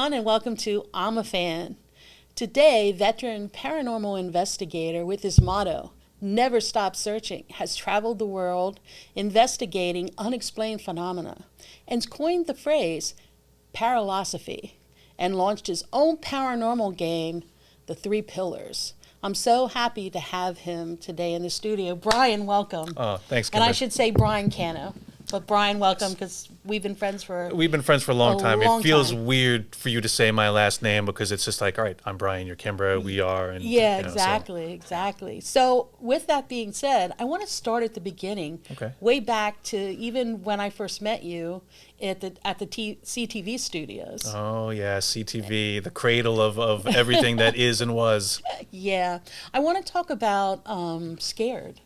everyone, and welcome to I'm a Fan. Today, veteran paranormal investigator with his motto, Never Stop Searching, has traveled the world investigating unexplained phenomena and coined the phrase paralosophy and launched his own paranormal game, The Three Pillars. I'm so happy to have him today in the studio. Brian, welcome. Oh, thanks, And Kimber. I should say Brian Cano. But Brian, welcome, because we've been friends for a long time. long It feels time. weird for you to say my last name because it's just like, all right, I'm Brian, you're Kimbra, we are. And, Yeah, so- exactly. So with that being said, I want to start at the beginning. Okay. Way back to even when I first met you at the CTV studios. Oh, yeah, CTV, the cradle of everything that is and was. Yeah. I want to talk about Scared.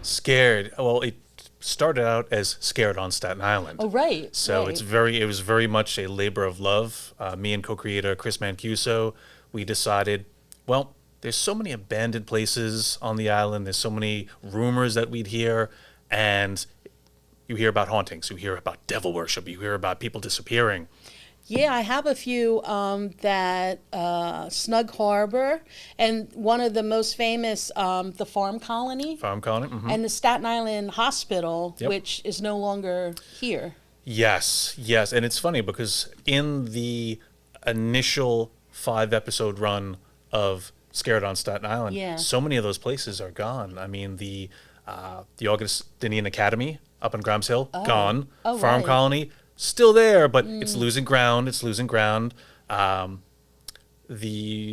Scared. Well, it started out as Scared on Staten Island. Oh, right. So right. it was very much a labor of love. Me and co-creator Chris Mancuso, we decided, well, there's so many abandoned places on the island. There's so many rumors that we'd hear, and you hear about hauntings, you hear about devil worship, you hear about people disappearing. Yeah, I have a few that Snug Harbor, and one of the most famous, the Farm Colony. Farm Cano. Mm-hmm. And the Staten Island Hospital, Yep. which is no longer here. Yes. And it's funny because in the initial 5-episode run of Scared on Staten Island, Yeah. so many of those places are gone. I mean, the Augustinian Academy up in Grimes Hill, gone. Oh, Farm right. Colony, still there, but it's losing ground. The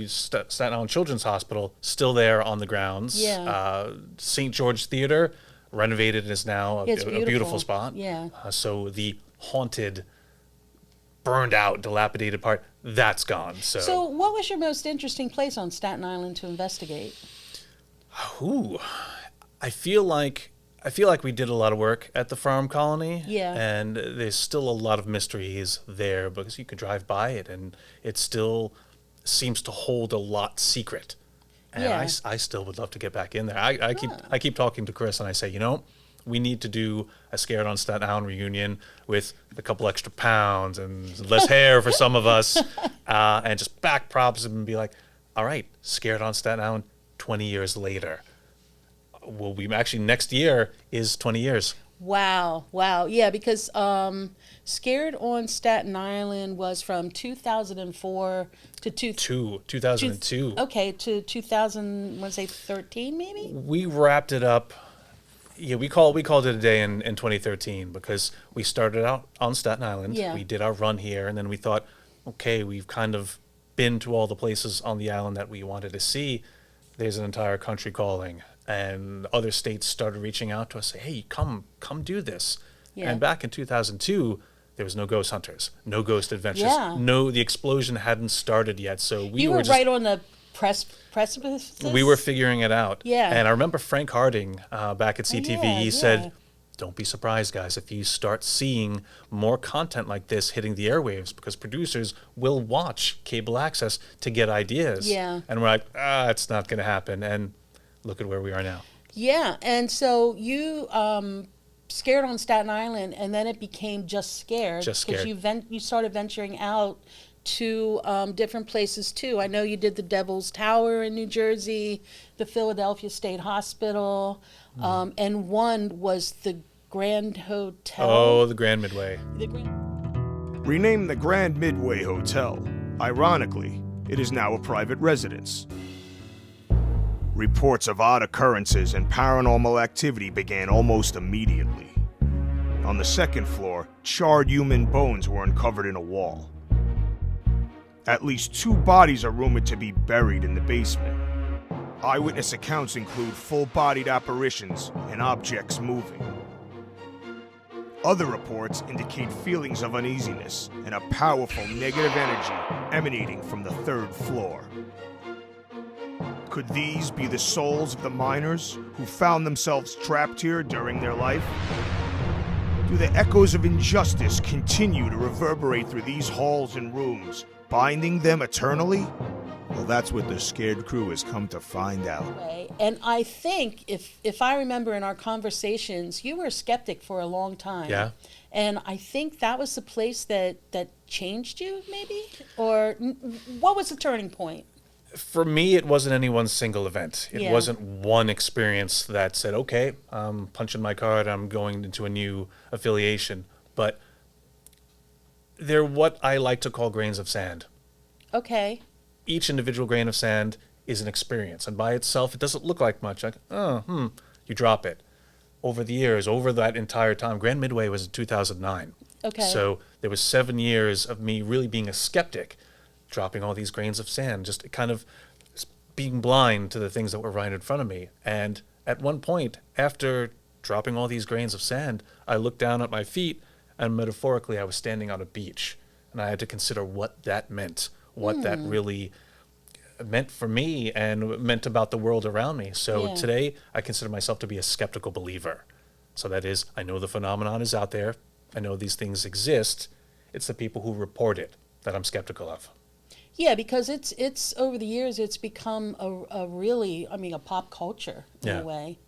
Staten Island Children's Hospital, still there on the grounds. Yeah. St. George Theater, renovated, and is now It's a beautiful beautiful. spot. Yeah. So the haunted, burned out, dilapidated part, that's gone. So what was your most interesting place on Staten Island to investigate? Ooh, I feel like we did a lot of work at the Farm Colony. Yeah. And there's still a lot of mysteries there because you could drive by it and it still seems to hold a lot secret. And Yeah. I still would love to get back in there. I keep talking to Chris and I say, we need to do a Scared on Staten Island reunion with a couple extra pounds and less hair for some of us, and just back props and be like, all right, Scared on Staten Island 20 years later. Will we actually next year is 20 years. Wow. Yeah, because Scared on Staten Island was from 2004 to 2002. Okay, to 2013 maybe? We wrapped it up. Yeah, we called it a day in 2013 because we started out on Staten Island. Yeah. We did our run here, and then we thought, okay, we've kind of been to all the places on the island that we wanted to see. There's an entire country calling, and other states started reaching out to us, say, hey, come do this. Yeah. And back in 2002, there was no ghost hunters, no ghost adventures. Yeah. The explosion hadn't started yet, so You were just right on the precipice? we were figuring it out. Yeah. And I remember Frank Harding back at CTV, yeah, he yeah. said, don't be surprised, guys, if you start seeing more content like this hitting the airwaves, because producers will watch cable access to get ideas. Yeah. And we're like, it's not going to happen. And look at where we are now. Yeah, and so you Scared on Staten Island, and then it became Just Scared. Just Scared. Because you started venturing out to different places too. I know you did the Devil's Tower in New Jersey, the Philadelphia State Hospital, and one was the Grand Hotel. Oh, the Grand Midway. Renamed the Grand Midway Hotel, ironically, it is now a private residence. Reports of odd occurrences and paranormal activity began almost immediately. On the second floor, charred human bones were uncovered in a wall. At least 2 bodies are rumored to be buried in the basement. Eyewitness accounts include full-bodied apparitions and objects moving. Other reports indicate feelings of uneasiness and a powerful negative energy emanating from the 3rd floor. Could these be the souls of the miners who found themselves trapped here during their life? Do the echoes of injustice continue to reverberate through these halls and rooms, binding them eternally? Well, that's what the Scared Crew has come to find out. And I think, if I remember in our conversations, you were a skeptic for a long time. Yeah. And I think that was the place that changed you, maybe? Or what was the turning point? For me, it wasn't any one single event. It Yeah. wasn't one experience that said, okay, I'm punching my card, I'm going into a new affiliation. But they're what I like to call grains of sand. Okay. Each individual grain of sand is an experience. And by itself, it doesn't look like much. Like, you drop it. Over the years, over that entire time, Grand Midway was in 2009. Okay. So there was 7 years of me really being a skeptic, dropping all these grains of sand, just kind of being blind to the things that were right in front of me. And at one point, after dropping all these grains of sand, I looked down at my feet, and metaphorically, I was standing on a beach. And I had to consider what that meant, what that really meant for me and meant about the world around me. So today, I consider myself to be a skeptical believer. So that is, I know the phenomenon is out there. I know these things exist. It's the people who report it that I'm skeptical of. Yeah, because it's over the years, it's become a really, a pop culture in a way.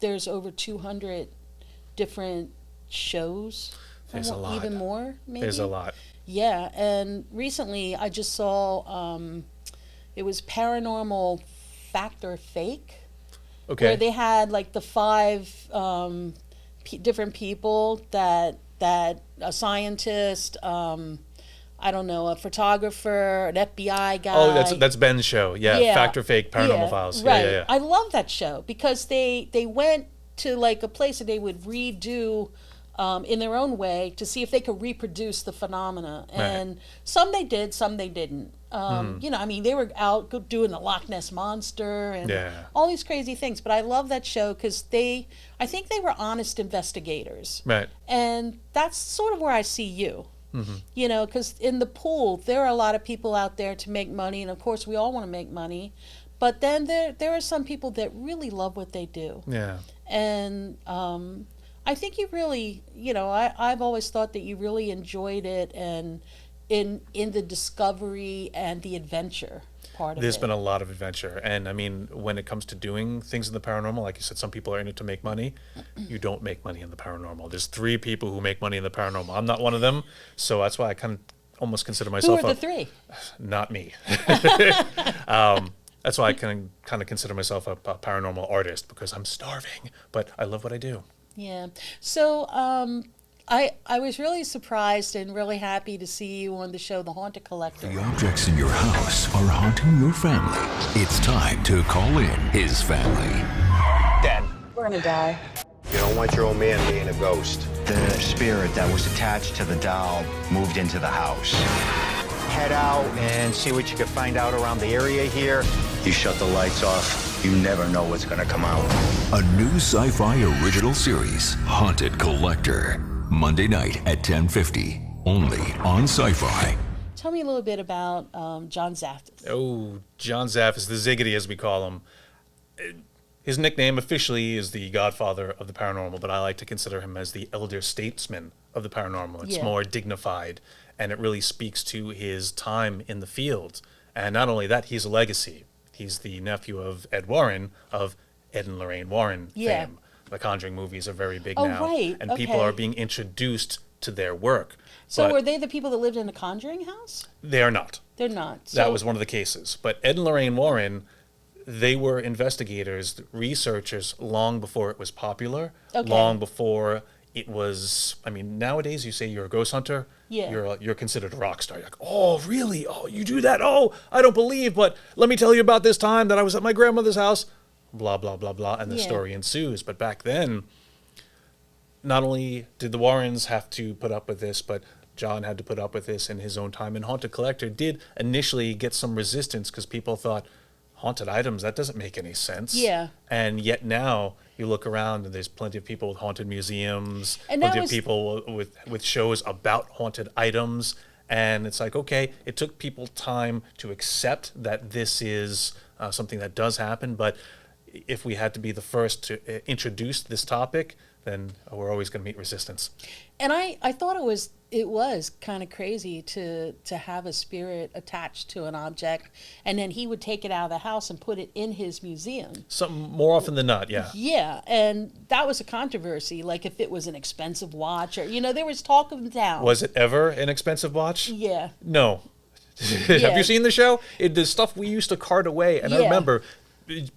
There's over 200 different shows. There's a lot. Even more, maybe? There's a lot. Yeah, and recently I just saw, it was Paranormal Fact or Fake. Okay. Where they had like the 5 different people that a scientist, I don't know, a photographer, an FBI guy. Oh, that's Ben's show. Yeah, Fact or Fake, Paranormal Files. Right. Yeah. I love that show because they went to like a place that they would redo in their own way to see if they could reproduce the phenomena. And some they did, some they didn't. They were out doing the Loch Ness Monster and all these crazy things. But I love that show because I think they were honest investigators. Right. And that's sort of where I see you. Because in the pool, there are a lot of people out there to make money. And of course, we all want to make money. But then there are some people that really love what they do. Yeah. And I think you really, I've always thought that you really enjoyed it and in the discovery and the adventure part of it. There's been a lot of adventure. And I mean, when it comes to doing things in the paranormal, like you said, some people are in it to make money. You don't make money in the paranormal. There's 3 people who make money in the paranormal. I'm not one of them. So that's why I kind of almost consider myself Who are the 3? Not me. That's why I can kind of consider myself a paranormal artist, because I'm starving, but I love what I do. Yeah. So I was really surprised and really happy to see you on the show, The Haunted Collector. The objects in your house are haunting your family. It's time to call in his family. Dad. We're gonna die. You don't want your old man being a ghost. The spirit that was attached to the doll moved into the house. Head out and see what you can find out around the area here. You shut the lights off, you never know what's gonna come out. A new sci-fi original series, Haunted Collector. Monday night at 10:50, only on Sci-Fi. Tell me a little bit about John Zaffis. Oh, John Zaffis, the Ziggity as we call him. His nickname officially is the Godfather of the Paranormal, but I like to consider him as the elder statesman of the paranormal. It's more dignified, and it really speaks to his time in the field. And not only that, he's a legacy. He's the nephew of Ed Warren, of Ed and Lorraine Warren fame. The Conjuring movies are very big now. Right. And people are being introduced to their work. So but were they the people that lived in the Conjuring house? they are not. They're not. That was one of the cases. But Ed and Lorraine Warren, they were investigators, researchers, long before it was popular, Okay. long before it was. I mean, nowadays you say you're a ghost hunter, Yeah. you're considered a rock star. You're like, oh, really? Oh, you do that? Oh, I don't believe, but let me tell you about this time that I was at my grandmother's house. Blah blah blah blah, and the Yeah. story ensues. But back then, not only did the Warrens have to put up with this, but John had to put up with this in his own time. And Haunted Collector did initially get some resistance because people thought, haunted items, that doesn't make any sense. Yeah. And yet now you look around and there's plenty of people with haunted museums, And that plenty of was- people with shows about haunted items. And it's like, okay, it took people time to accept that this is something that does happen. But if we had to be the first to introduce this topic, then we're always going to meet resistance. And I thought it was kind of crazy to have a spirit attached to an object, and then he would take it out of the house and put it in his museum. Something more often than not, yeah. Yeah, and that was a controversy. Like if it was an expensive watch, or there was talk of the town. Was it ever an expensive watch? Yeah. No. Yeah. Have you seen the show? The stuff we used to cart away, and I Yeah. remember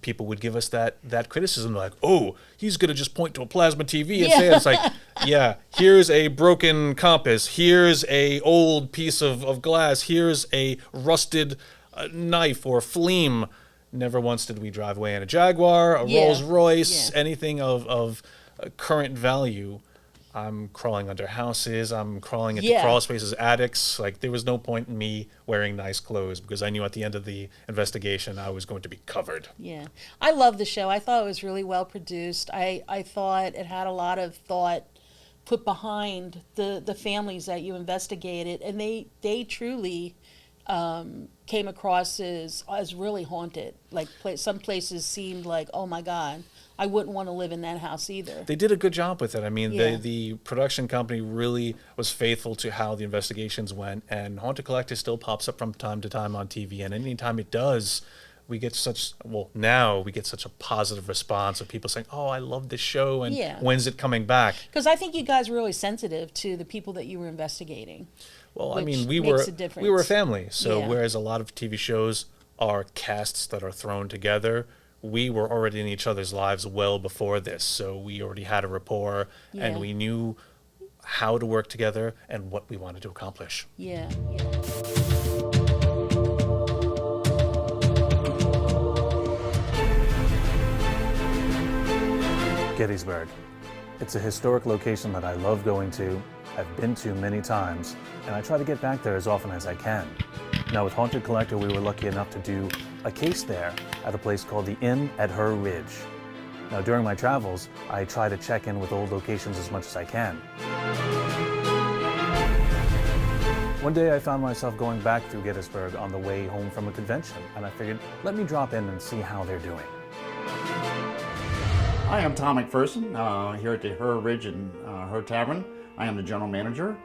people would give us that criticism, like, oh, he's going to just point to a plasma TV and Yeah. say, it's like, yeah, here's a broken compass, here's a old piece of glass, here's a rusted knife or fleam. Never once did we drive away in a Jaguar, a Yeah. Rolls Royce, Yeah. anything of current value. I'm crawling under houses. I'm crawling into Yeah. crawl spaces, attics. Like, there was no point in me wearing nice clothes because I knew at the end of the investigation I was going to be covered. Yeah. I love the show. I thought it was really well produced. I thought it had a lot of thought put behind the families that you investigated, and they truly came across as really haunted. Like some places seemed like, oh my God, I wouldn't want to live in that house either. They did a good job with it. I mean, Yeah. the production company really was faithful to how the investigations went, and Haunted Collector still pops up from time to time on TV, and anytime it does, we get such a positive response of people saying, oh, I love this show, and Yeah. when's it coming back? Because I think you guys were really sensitive to the people that you were investigating. Well, I Which mean, makes a difference. we were a family. So Yeah. whereas a lot of TV shows are casts that are thrown together, we were already in each other's lives well before this. So we already had a rapport, Yeah. and we knew how to work together and what we wanted to accomplish. Yeah. Gettysburg. It's a historic location that I love going to, I've been to many times, and I try to get back there as often as I can. Now with Haunted Collector, we were lucky enough to do a case there at a place called the Inn at Her Ridge. Now during my travels, I try to check in with old locations as much as I can. One day I found myself going back through Gettysburg on the way home from a convention, and I figured, let me drop in and see how they're doing. Hi, I'm Tom McPherson, here at the Her Ridge and Her Tavern. I am the general manager.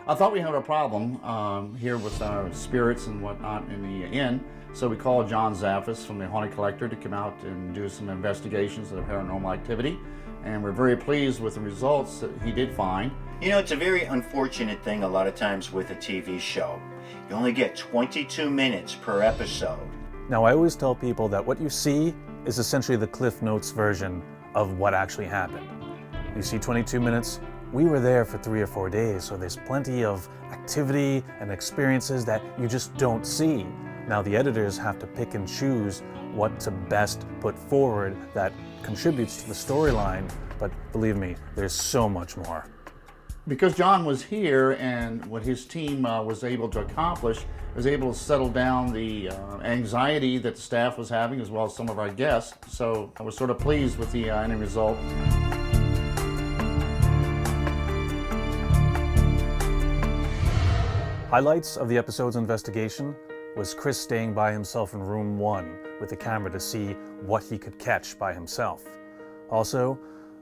I thought we had a problem here with spirits and whatnot in the inn, so we called John Zaffis from the Haunted Collector to come out and do some investigations of paranormal activity, and we're very pleased with the results that he did find. You know, it's a very unfortunate thing a lot of times with a TV show. You only get 22 minutes per episode. Now I always tell people that what you see is essentially the Cliff Notes version of what actually happened. You see 22 minutes, we were there for 3 or 4 days, so there's plenty of activity and experiences that you just don't see. Now the editors have to pick and choose what to best put forward that contributes to the storyline, but believe me, there's so much more. Because John was here and what his team was able to accomplish, was able to settle down the anxiety that the staff was having as well as some of our guests. So I was sort of pleased with the end result. Highlights of the episode's investigation was Chris staying by himself in room 1 with the camera to see what he could catch by himself. Also,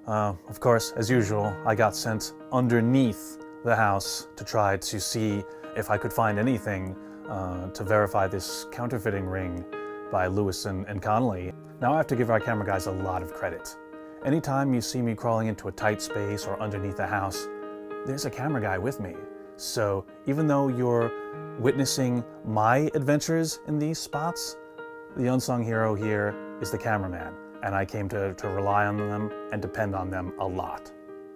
of course, as usual, I got sent underneath the house to try to see if I could find anything to verify this counterfeiting ring by Lewis and Connolly. Now I have to give our camera guys a lot of credit. Anytime you see me crawling into a tight space or underneath a house, there's a camera guy with me. So even though you're witnessing my adventures in these spots, the unsung hero here is the cameraman, and I came to rely on them and depend on them a lot.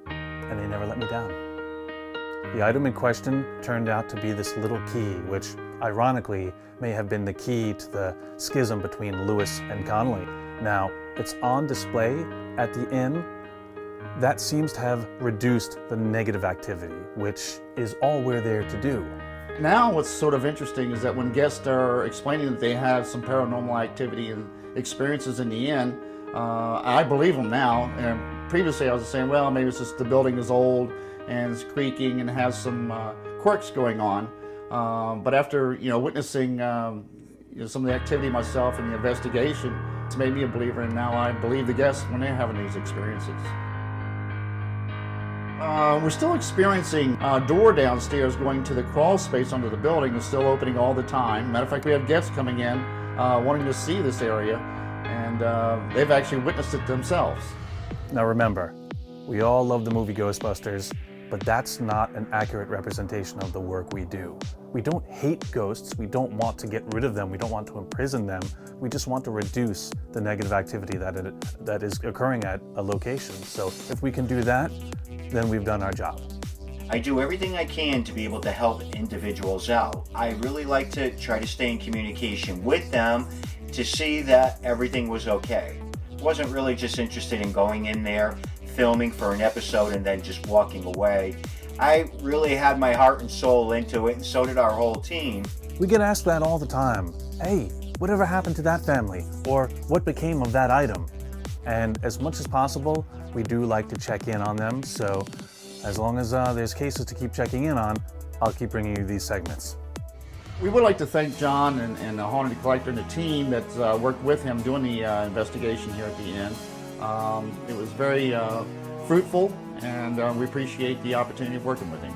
And they never let me down. The item in question turned out to be this little key, which ironically may have been the key to the schism between Lewis and Connolly. Now, it's on display at the inn. That seems to have reduced the negative activity, which is all we're there to do. Now what's sort of interesting is that when guests are explaining that they have some paranormal activity and experiences in the inn, I believe them now. And previously I was saying, well, maybe it's just the building is old and it's creaking and has some quirks going on. But after witnessing some of the activity myself and the investigation, it's made me a believer, and now I believe the guests when they're having these experiences. We're still experiencing a door downstairs going to the crawl space under the building is still opening all the time. Matter of fact, we have guests coming in wanting to see this area, and they've actually witnessed it themselves. Now remember, we all love the movie Ghostbusters, but that's not an accurate representation of the work we do. We don't hate ghosts, we don't want to get rid of them, we don't want to imprison them, we just want to reduce the negative activity that is occurring at a location. So if we can do that, then we've done our job. I do everything I can to be able to help individuals out. I really like to try to stay in communication with them to see that everything was okay. Wasn't really just interested in going in there, filming for an episode and then just walking away. I really had my heart and soul into it, and so did our whole team. We get asked that all the time. Hey, whatever happened to that family? Or what became of that item? And as much as possible, we do like to check in on them. So as long as there's cases to keep checking in on, I'll keep bringing you these segments. We would like to thank John and the Haunted Collector and the team that worked with him doing the investigation here at the inn. It was very fruitful, and we appreciate the opportunity of working with him.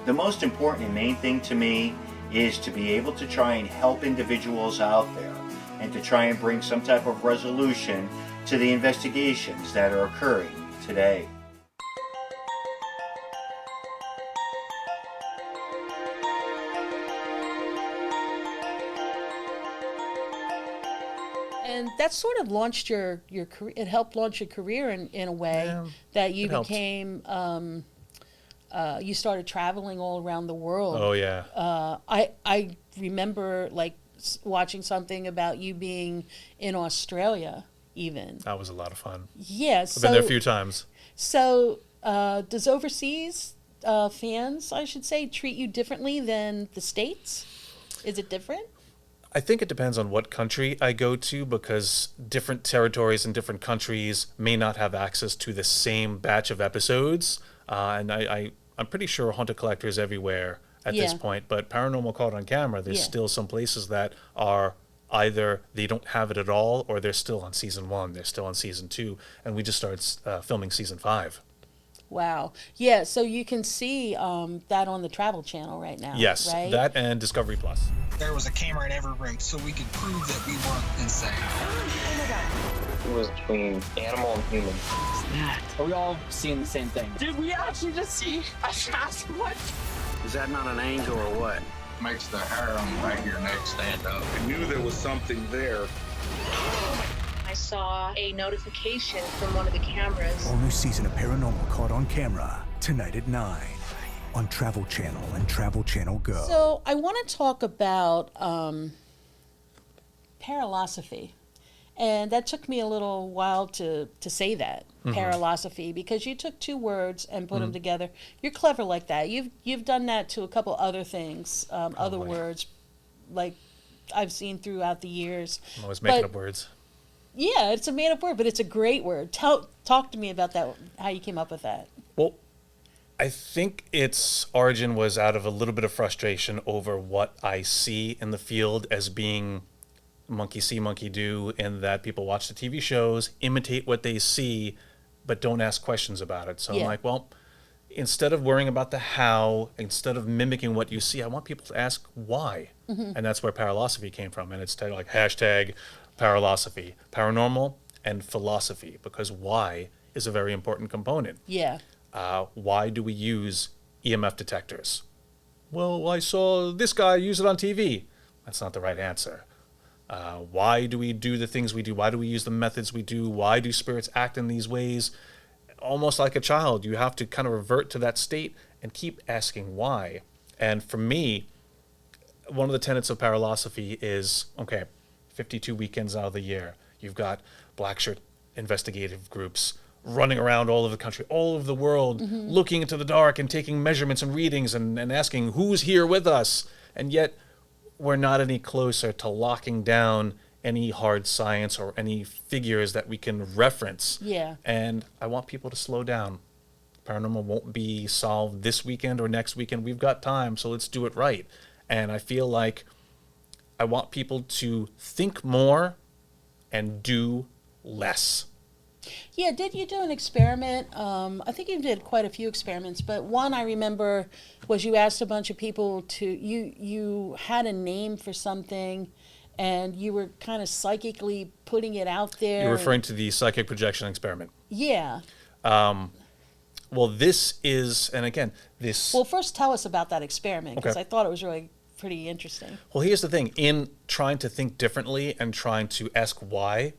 The most important and main thing to me is to be able to try and help individuals out there and to try and bring some type of resolution to the investigations that are occurring today. And that sort of launched your career. It helped launch your career in a way that you became. You started traveling all around the world. Oh yeah. I remember watching something about you being in Australia even. That was a lot of fun. Yeah. I've been there a few times. So does overseas fans, I should say, treat you differently than the States? Is it different? I think it depends on what country I go to, because different territories and different countries may not have access to the same batch of episodes. And I'm pretty sure Haunted Collectors everywhere at this point, but Paranormal Caught on Camera, there's still some places that are either they don't have it at all, or they're still on season 1, they're still on season 2, and we just started filming season 5. Wow. Yeah, so you can see that on the Travel Channel right now. Yes, right? that and Discovery Plus. There was a camera in every room, so we could prove that we weren't insane. It was between animal and human. What's that? Are we all seeing the same thing? Did we actually just see a Sasquatch? Is that not an angel or what? Makes the hair on the back of your neck stand up. I knew there was something there. I saw a notification from one of the cameras. All new season of Paranormal Caught on Camera, tonight at 9 on Travel Channel and Travel Channel Go. So I want to talk about paralosophy. And that took me a little while to say that, paralosophy, because you took two words and put them together. You're clever like that. You've done that to a couple other things, other words, like I've seen throughout the years. I'm always making up words. Yeah, it's a made-up word, but it's a great word. Talk to me about that, how you came up with that. Well, I think its origin was out of a little bit of frustration over what I see in the field as being monkey see, monkey do, in that people watch the TV shows, imitate what they see, but don't ask questions about it. So I'm like, well, instead of worrying about the how, instead of mimicking what you see, I want people to ask why. And that's where paralosophy came from. And it's like hashtag paralosophy, paranormal and philosophy, because why is a very important component. Yeah. Why do we use EMF detectors? Well, I saw this guy use it on TV. That's not the right answer. Why do we do the things we do? Why do we use the methods we do? Why do spirits act in these ways? Almost like a child, you have to kind of revert to that state and keep asking why. And for me, one of the tenets of paralosophy is, okay, 52 weekends out of the year, you've got black shirt investigative groups running around all over the country, all over the world, looking into the dark and taking measurements and readings and asking who's here with us. And yet we're not any closer to locking down any hard science or any figures that we can reference. Yeah. And I want people to slow down. Paranormal won't be solved this weekend or next weekend. We've got time, so let's do it right. And I feel like I want people to think more and do less. Yeah, did you do an experiment? I think you did quite a few experiments, but one I remember was you asked a bunch of people to, you had a name for something, and you were kind of psychically putting it out there. You're referring to the psychic projection experiment. Yeah. Well, this is, and again, this... Well, first tell us about that experiment, because Okay. I thought it was really pretty interesting. Well, here's the thing. In trying to think differently and trying to ask why,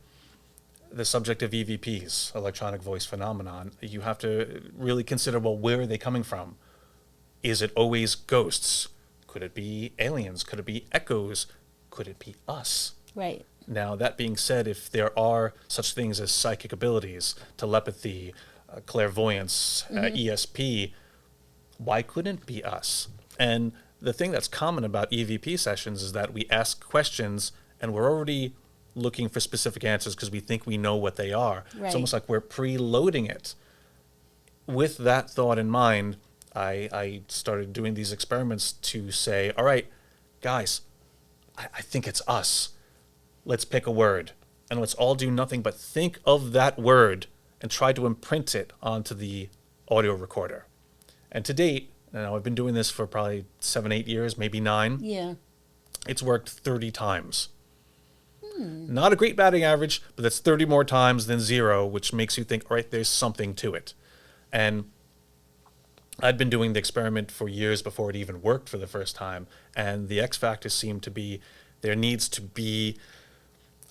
the subject of EVPs, electronic voice phenomenon, you have to really consider, well, where are they coming from? Is it always ghosts? Could it be aliens? Could it be echoes? Could it be us? Right. Now, that being said, if there are such things as psychic abilities, telepathy, clairvoyance, ESP, why couldn't it be us? And the thing that's common about EVP sessions is that we ask questions and we're already looking for specific answers because we think we know what they are. Right. It's almost like we're preloading it. With that thought in mind, I started doing these experiments to say, all right, guys, I think it's us. Let's pick a word and let's all do nothing but think of that word and try to imprint it onto the audio recorder. And to date, now I've been doing this for probably 7-8 years, maybe 9. Yeah. It's worked 30 times. Not a great batting average, but that's 30 more times than 0, which makes you think, all right, there's something to it. And I'd been doing the experiment for years before it even worked for the first time. And the X factor seemed to be, there needs to be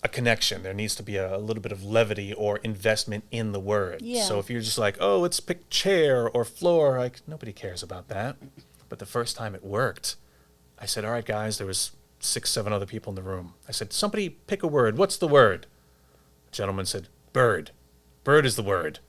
a connection. There needs to be a little bit of levity or investment in the word. Yeah. So if you're just like, oh, let's pick chair or floor, like nobody cares about that. But the first time it worked, I said, all right, guys, there was 6, 7 other people in the room. I said, somebody pick a word. What's the word? The gentleman said, bird. Bird is the word.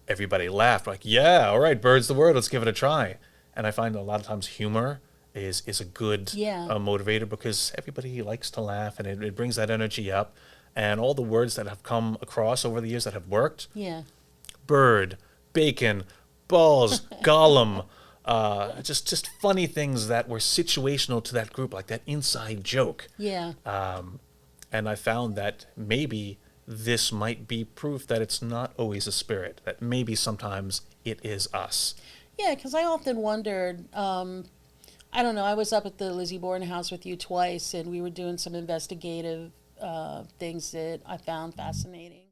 Everybody laughed, like, yeah, all right, bird's the word. Let's give it a try. And I find a lot of times humor is a good motivator because everybody likes to laugh and it brings that energy up. And all the words that have come across over the years that have worked, bird, bacon, balls, golem, just funny things that were situational to that group, like that inside joke. Yeah. And I found that maybe this might be proof that it's not always a spirit, that maybe sometimes it is us. Yeah, because I often wondered, I don't know, I was up at the Lizzie Borden house with you twice, and we were doing some investigative things that I found fascinating.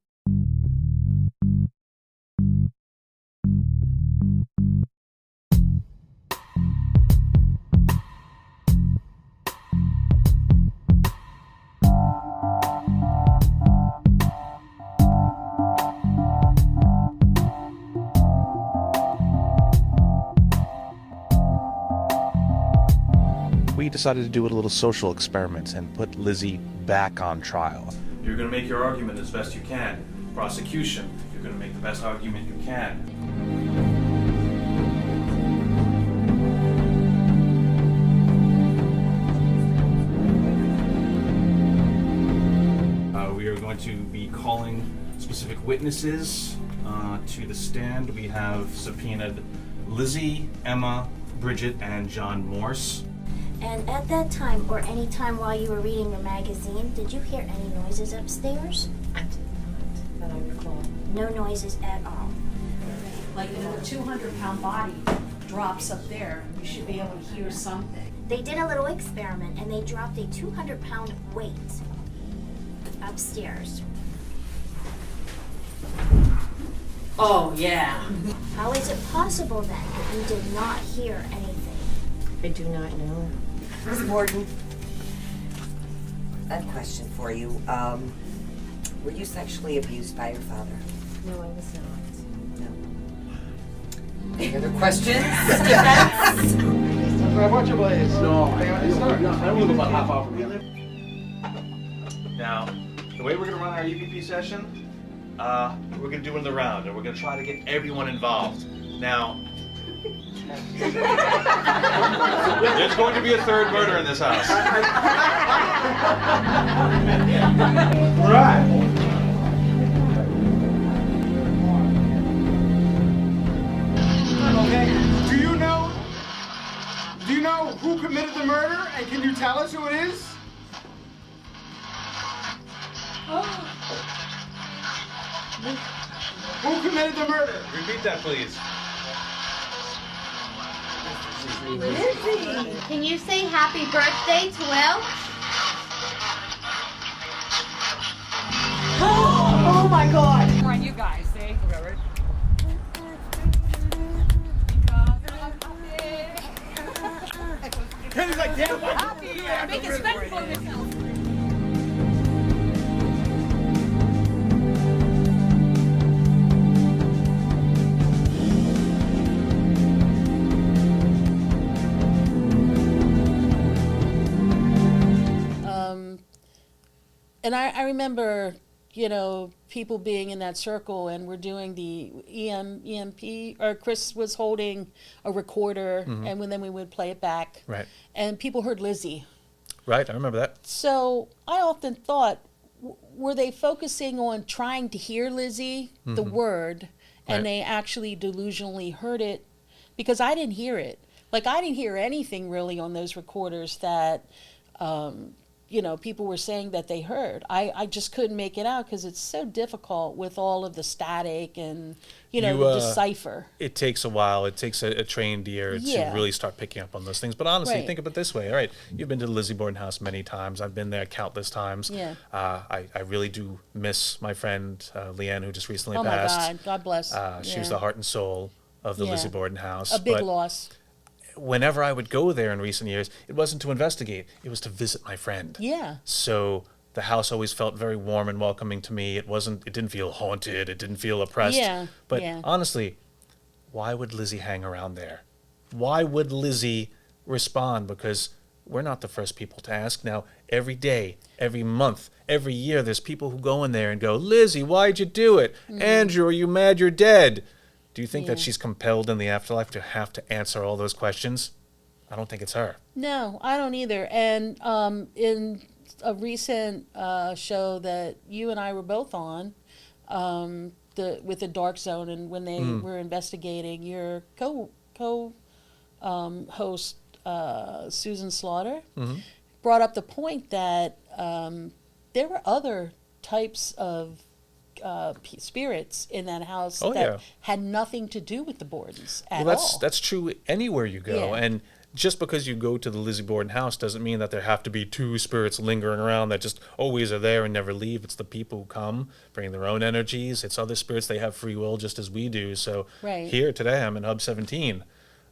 We decided to do a little social experiment and put Lizzie back on trial. You're going to make your argument as best you can. Prosecution, you're going to make the best argument you can. We are going to be calling specific witnesses to the stand. We have subpoenaed Lizzie, Emma, Bridget, and John Morse. And at that time, or any time while you were reading your magazine, did you hear any noises upstairs? I did not, that I recall. No noises at all. Like if a 200-pound body drops up there, you should be able to hear something. They did a little experiment and they dropped a 200-pound weight upstairs. Oh, yeah. How is it possible then that you did not hear anything? I do not know. Ms. Morton, I have a question for you. Were you sexually abused by your father? No, I was not. Any other questions? Watch your blades. No, I only go about half hour from here. Now, the way we're going to run our EVP session, we're going to do it in the round, and we're going to try to get everyone involved. Now, there's going to be a third murder in this house. All right. Okay. Do you know who committed the murder, and can you tell us who it is? Who committed the murder? Repeat that, please. Lizzie, can you say happy birthday to Will? Oh my God! Come on, you guys, see? Okay, ready? Kenny's like, damn, what? Happy! Make it spend for yourself. And I remember, you know, people being in that circle, and we're doing the EMP, or Chris was holding a recorder, and then we would play it back. Right. And people heard Lizzie. Right, I remember that. So I often thought, were they focusing on trying to hear Lizzie, the word, and they actually delusionally heard it? Because I didn't hear it. Like, I didn't hear anything really on those recorders that, you know, people were saying that they heard. I just couldn't make it out because it's so difficult with all of the static and, you know, decipher. It takes a while. It takes a trained ear to really start picking up on those things. But honestly, think of it this way. All right, you've been to the Lizzie Borden house many times. I've been there countless times. Yeah. I really do miss my friend Leanne, who just recently oh passed. My God, God bless. She was the heart and soul of the Lizzie Borden house. A big loss. Whenever I would go there in recent years, it wasn't to investigate, it was to visit my friend. Yeah. So the house always felt very warm and welcoming to me. It didn't feel haunted, it didn't feel oppressed. Yeah. But honestly, why would Lizzie hang around there? Why would Lizzie respond? Because we're not the first people to ask. Now, every day, every month, every year, there's people who go in there and go, Lizzie, why'd you do it? Andrew, are you mad you're dead? Do you think that she's compelled in the afterlife to have to answer all those questions? I don't think it's her. No, I don't either. And in a recent show that you and I were both on, with the Dark Zone, and when they were investigating, your host Susan Slaughter brought up the point that there were other types of spirits in that house that had nothing to do with the Bordens at all. That's true anywhere you go. And just because you go to the Lizzie Borden house doesn't mean that there have to be two spirits lingering around that just always are there and never leave. It's the people who come, bring their own energies. It's other spirits. They have free will just as we do. So here today, I'm in Hub 17,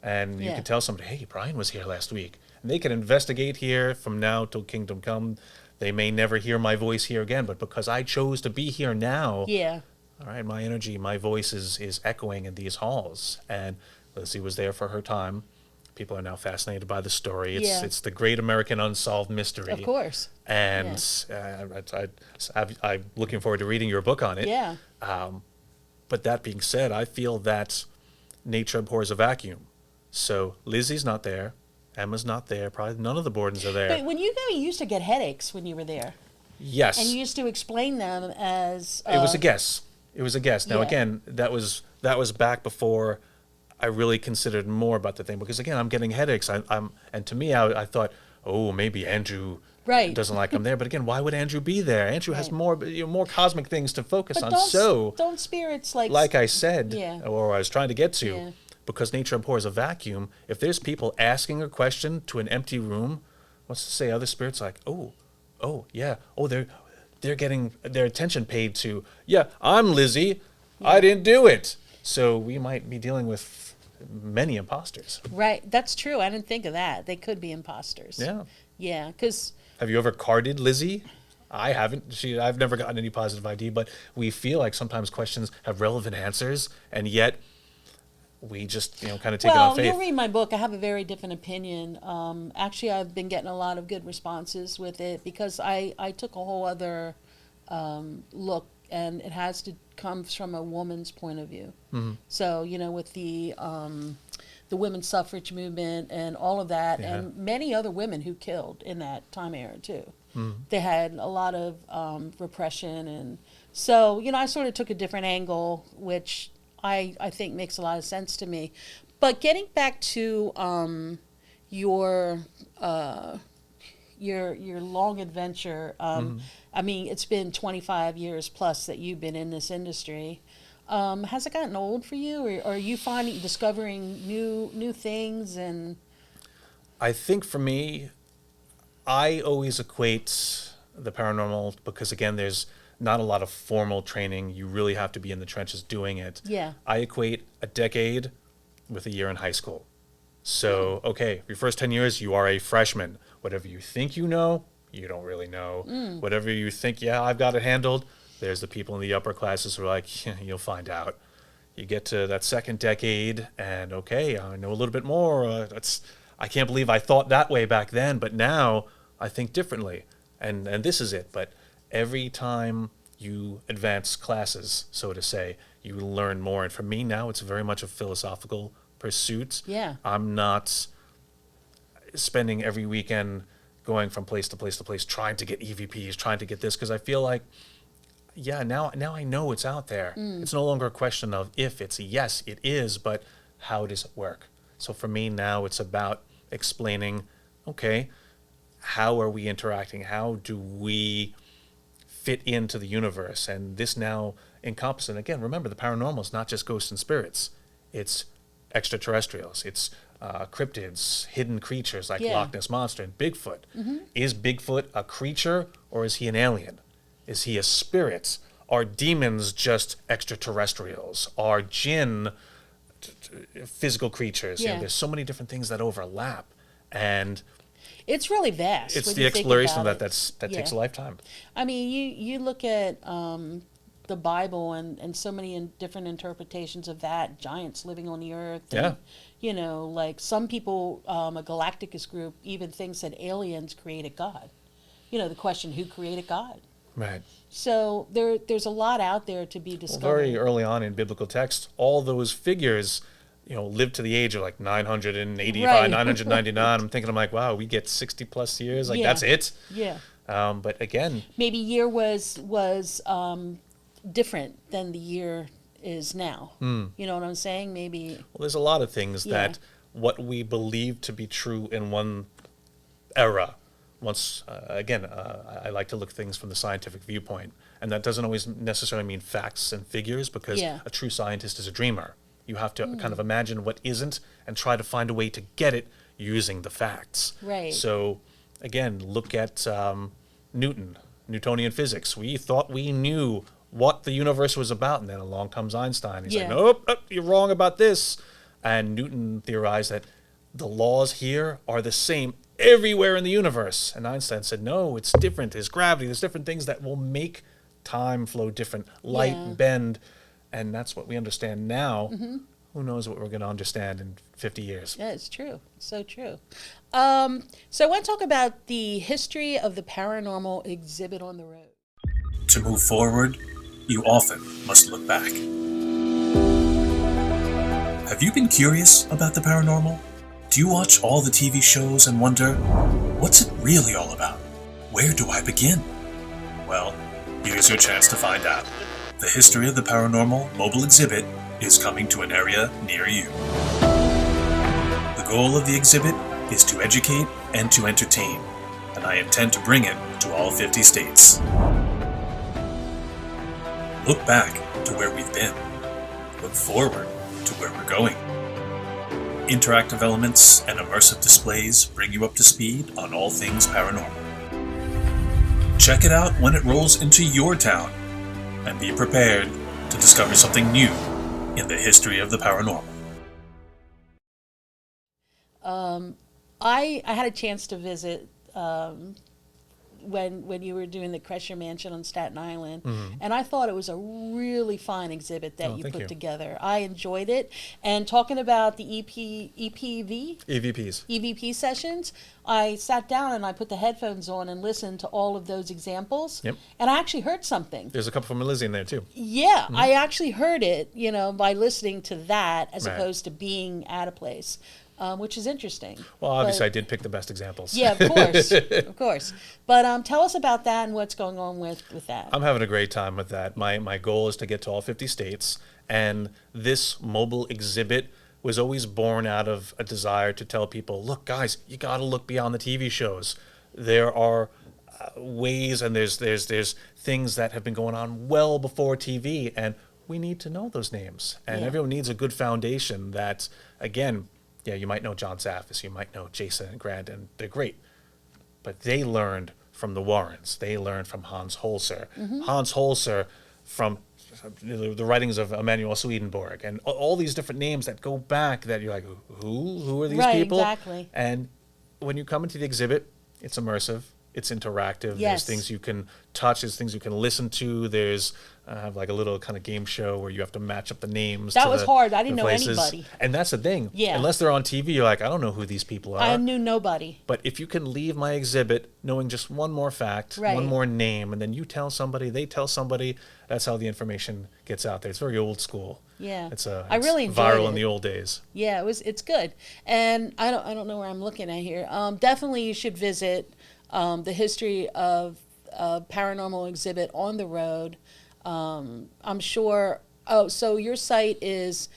and you can tell somebody, hey, Brian was here last week. And they can investigate here from now till Kingdom Come. They may never hear my voice here again, but because I chose to be here now, all right, my energy, my voice is echoing in these halls. And Lizzie was there for her time. People are now fascinated by the story. It's the great American unsolved mystery. Of course. And I'm looking forward to reading your book on it. Yeah. But that being said, I feel that nature abhors a vacuum. So Lizzie's not there. Emma's not there. Probably none of the Bordens are there. But when you go, you used to get headaches when you were there. Yes. And you used to explain them as... it was a guess. It was a guess. Now, again, that was back before I really considered more about the thing. Because, again, I'm getting headaches. And to me, I thought, oh, maybe Andrew doesn't like I'm there. But, again, why would Andrew be there? Andrew has more cosmic things to focus on. Don't spirits like... Like I said, or I was trying to get to... Because nature abhors a vacuum, if there's people asking a question to an empty room, what's to say other spirits like, they're getting their attention paid to, I'm Lizzie, I didn't do it. So we might be dealing with many imposters. Right. That's true. I didn't think of that. They could be imposters. Yeah. Yeah. Because. Have you ever carded Lizzie? I haven't. I've never gotten any positive ID, but we feel like sometimes questions have relevant answers, and yet we just, kind of take it on faith. Well, you'll read my book. I have a very different opinion. Actually, I've been getting a lot of good responses with it because I took a whole other look, and it has to come from a woman's point of view. Mm-hmm. So, with the women's suffrage movement and all of that, and many other women who killed in that time era too. Mm-hmm. They had a lot of repression, and so I sort of took a different angle, which I think makes a lot of sense to me. But getting back to your long adventure, I mean, it's been 25 years plus that you've been in this industry. Has it gotten old for you, or are you discovering new things? And I think for me, I always equate the paranormal because, again, there's not a lot of formal training. You really have to be in the trenches doing it. Yeah. I equate a decade with a year in high school. So, okay, your first 10 years, you are a freshman. Whatever you think you know, you don't really know. Whatever you think, I've got it handled, there's the people in the upper classes who are like, you'll find out. You get to that second decade, and okay, I know a little bit more. I can't believe I thought that way back then, but now I think differently. And this is it. But every time you advance classes, so to say, you learn more. And for me now, it's very much a philosophical pursuit. Yeah. I'm not spending every weekend going from place to place to place, trying to get EVPs, trying to get this, because I feel like, now I know it's out there. It's no longer a question of if it's yes, it is, but how does it work? So for me now, it's about explaining, okay, how are we interacting? How do we fit into the universe? And this now encompasses, and again, remember, the paranormal is not just ghosts and spirits. It's extraterrestrials. It's cryptids, hidden creatures like Loch Ness Monster and Bigfoot. Is Bigfoot a creature or is he an alien? Is he a spirit? Are demons just extraterrestrials? Are jinn physical creatures? There's so many different things that overlap, and it's really vast. It's the exploration of that takes a lifetime. I mean, you look at the Bible and so many different interpretations of that, giants living on the earth. And, like some people, a Galacticus group even thinks that aliens created God. The question, who created God? Right. So there's a lot out there to be discovered. Well, very early on in biblical text, all those figures, lived to the age of like 985, 999. I'm like, wow, we get 60 plus years. Like that's it. Yeah. But again, maybe year was different than the year is now. You know what I'm saying? Maybe. Well, there's a lot of things that what we believe to be true in one era. Once again, I like to look at things from the scientific viewpoint, and that doesn't always necessarily mean facts and figures, because a true scientist is a dreamer. You have to kind of imagine what isn't and try to find a way to get it using the facts. Right. So again, look at Newtonian physics. We thought we knew what the universe was about, and then along comes Einstein. He's like, nope, you're wrong about this. And Newton theorized that the laws here are the same everywhere in the universe. And Einstein said, no, it's different. There's gravity. There's different things that will make time flow different, light bend. And that's what we understand now. Who knows what we're going to understand in 50 years. Yeah, it's true. It's so true. So I want to talk about the history of the paranormal exhibit on the road. To move forward, you often must look back. Have you been curious about the paranormal? Do you watch all the TV shows and wonder, what's it really all about? Where do I begin? Well, here's your chance to find out. The History of the Paranormal mobile exhibit is coming to an area near you. The goal of the exhibit is to educate and to entertain, and I intend to bring it to all 50 states. Look back to where we've been. Look forward to where we're going. Interactive elements and immersive displays bring you up to speed on all things paranormal. Check it out when it rolls into your town, and be prepared to discover something new in the history of the paranormal. I had a chance to visit when you were doing the Kresher Mansion on Staten Island, and I thought it was a really fine exhibit that you put together. I enjoyed it. And talking about the EVP sessions, I sat down and I put the headphones on and listened to all of those examples. Yep. And I actually heard something. There's a couple from Lizzie in there too. Yeah, I actually heard it, by listening to that as Right. opposed to being at a place. Which is interesting. Well, obviously, I did pick the best examples. Yeah, of course, of course. But tell us about that and what's going on with that. I'm having a great time with that. My goal is to get to all 50 states, and this mobile exhibit was always born out of a desire to tell people, look, guys, you got to look beyond the TV shows. There are ways, and there's things that have been going on well before TV, and we need to know those names. And everyone needs a good foundation that, again, yeah, you might know John Zaffis, you might know Jason and Grant, and they're great. But they learned from the Warrens. They learned from Hans Holzer. Hans Holzer from the writings of Emanuel Swedenborg, and all these different names that go back that you're like, who are these people? Exactly. And when you come into the exhibit, it's immersive. It's interactive. Yes. There's things you can touch. There's things you can listen to. There's like a little kind of game show where you have to match up the names. That to was the, hard. I didn't the know places. anybody. And that's the thing. Yeah. Unless they're on TV, you're like, I don't know who these people are. I knew nobody. But if you can leave my exhibit knowing just one more fact, Right. one more name, and then you tell somebody, they tell somebody, that's how the information gets out there. It's very old school. Yeah. It's I really enjoyed viral it. in the old days. Yeah, it's good. And I don't know where I'm looking at here. Definitely you should visit the history of paranormal exhibit on the road. I'm sure. Oh, so your site is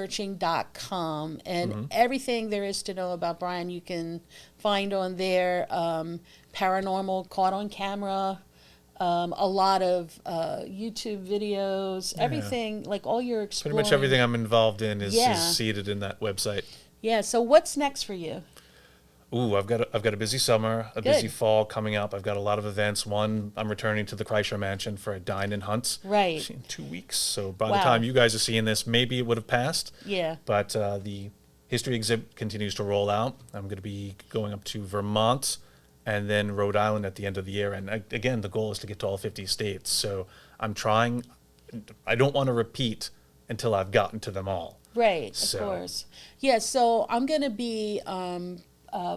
neverstopsearching.com, and everything there is to know about Brian you can find on there. Paranormal caught on camera, a lot of YouTube videos, everything, like all your exploring. Pretty much everything I'm involved in is Yeah. seated in that website. Yeah. So what's next for you? Ooh, I've got a busy summer, a Good. busy fall coming up. I've got a lot of events. One, I'm returning to the Kreischer Mansion for a dine and hunt. Right. In 2 weeks. So by Wow. the time you guys are seeing this, maybe it would have passed. Yeah. But the history exhibit continues to roll out. I'm going to be going up to Vermont and then Rhode Island at the end of the year. And again, the goal is to get to all 50 states. So I'm trying. I don't want to repeat until I've gotten to them all. Right, So- of course. Yeah, so I'm going to be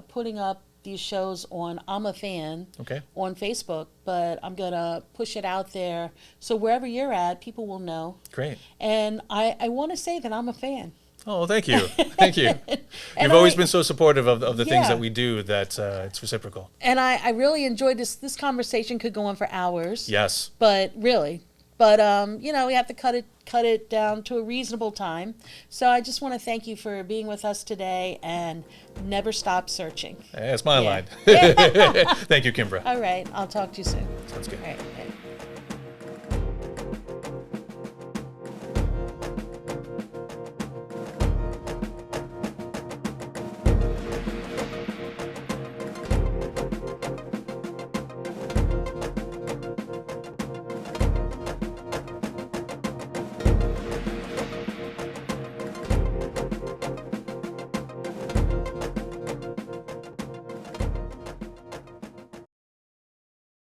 putting up these shows on I'm a Fan Okay. on Facebook, but I'm going to push it out there so wherever you're at, people will know. Great. And I want to say that I'm a fan. Oh, thank you. Thank you. You've always been so supportive of the things Yeah. that we do that it's reciprocal. And I really enjoyed this. This conversation could go on for hours. Yes. But really. But, we have to cut it down to a reasonable time. So I just want to thank you for being with us today and never stop searching. That's my Yeah. line. Thank you, Kimbra. All right. I'll talk to you soon. Sounds good. All right.